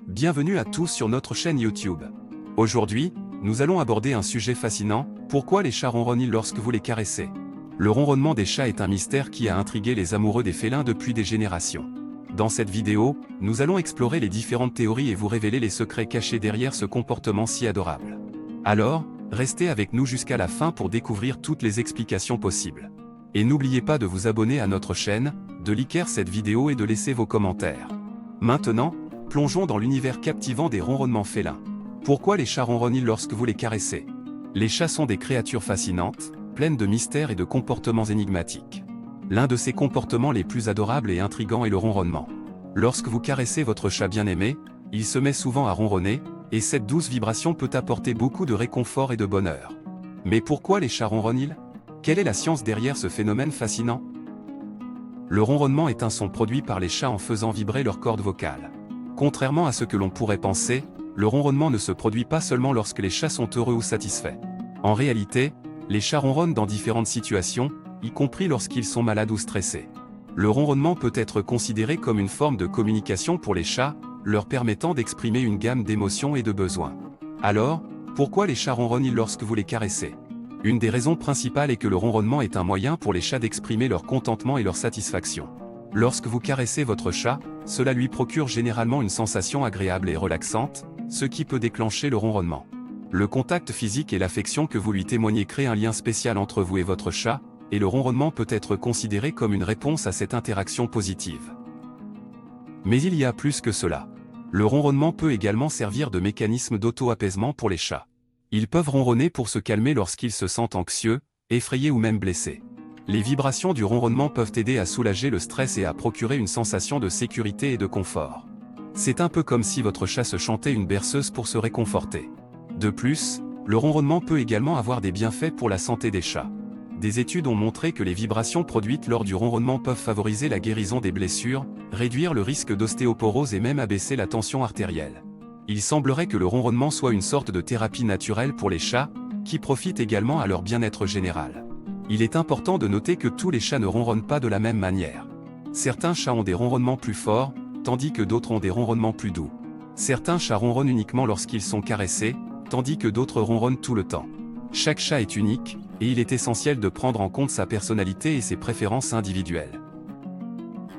Bienvenue à tous sur notre chaîne YouTube. Aujourd'hui, nous allons aborder un sujet fascinant, pourquoi les chats ronronnent lorsque vous les caressez. Le ronronnement des chats est un mystère qui a intrigué les amoureux des félins depuis des générations. Dans cette vidéo, nous allons explorer les différentes théories et vous révéler les secrets cachés derrière ce comportement si adorable. Alors, restez avec nous jusqu'à la fin pour découvrir toutes les explications possibles. Et n'oubliez pas de vous abonner à notre chaîne, de liker cette vidéo et de laisser vos commentaires. Maintenant, plongeons dans l'univers captivant des ronronnements félins. Pourquoi les chats ronronnent lorsque vous les caressez? Les chats sont des créatures fascinantes, pleines de mystères et de comportements énigmatiques. L'un de ces comportements les plus adorables et intrigants est le ronronnement. Lorsque vous caressez votre chat bien-aimé, il se met souvent à ronronner, et cette douce vibration peut apporter beaucoup de réconfort et de bonheur. Mais pourquoi les chats ronronnent? Quelle est la science derrière ce phénomène fascinant? Le ronronnement est un son produit par les chats en faisant vibrer leurs cordes vocales. Contrairement à ce que l'on pourrait penser, le ronronnement ne se produit pas seulement lorsque les chats sont heureux ou satisfaits. En réalité, les chats ronronnent dans différentes situations, y compris lorsqu'ils sont malades ou stressés. Le ronronnement peut être considéré comme une forme de communication pour les chats, leur permettant d'exprimer une gamme d'émotions et de besoins. Alors, pourquoi les chats ronronnent lorsque vous les caressez? Une des raisons principales est que le ronronnement est un moyen pour les chats d'exprimer leur contentement et leur satisfaction. Lorsque vous caressez votre chat, cela lui procure généralement une sensation agréable et relaxante, ce qui peut déclencher le ronronnement. Le contact physique et l'affection que vous lui témoignez créent un lien spécial entre vous et votre chat, et le ronronnement peut être considéré comme une réponse à cette interaction positive. Mais il y a plus que cela. Le ronronnement peut également servir de mécanisme d'auto-apaisement pour les chats. Ils peuvent ronronner pour se calmer lorsqu'ils se sentent anxieux, effrayés ou même blessés. Les vibrations du ronronnement peuvent aider à soulager le stress et à procurer une sensation de sécurité et de confort. C'est un peu comme si votre chat se chantait une berceuse pour se réconforter. De plus, le ronronnement peut également avoir des bienfaits pour la santé des chats. Des études ont montré que les vibrations produites lors du ronronnement peuvent favoriser la guérison des blessures, réduire le risque d'ostéoporose et même abaisser la tension artérielle. Il semblerait que le ronronnement soit une sorte de thérapie naturelle pour les chats, qui profitent également à leur bien-être général. Il est important de noter que tous les chats ne ronronnent pas de la même manière. Certains chats ont des ronronnements plus forts, tandis que d'autres ont des ronronnements plus doux. Certains chats ronronnent uniquement lorsqu'ils sont caressés, tandis que d'autres ronronnent tout le temps. Chaque chat est unique, et il est essentiel de prendre en compte sa personnalité et ses préférences individuelles.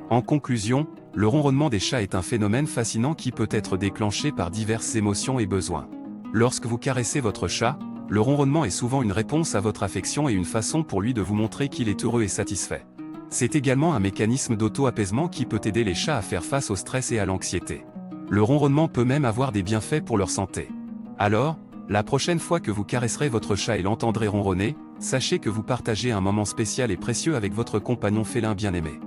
En conclusion, le ronronnement des chats est un phénomène fascinant qui peut être déclenché par diverses émotions et besoins. Lorsque vous caressez votre chat, le ronronnement est souvent une réponse à votre affection et une façon pour lui de vous montrer qu'il est heureux et satisfait. C'est également un mécanisme d'auto-apaisement qui peut aider les chats à faire face au stress et à l'anxiété. Le ronronnement peut même avoir des bienfaits pour leur santé. Alors, la prochaine fois que vous caresserez votre chat et l'entendrez ronronner, sachez que vous partagez un moment spécial et précieux avec votre compagnon félin bien-aimé.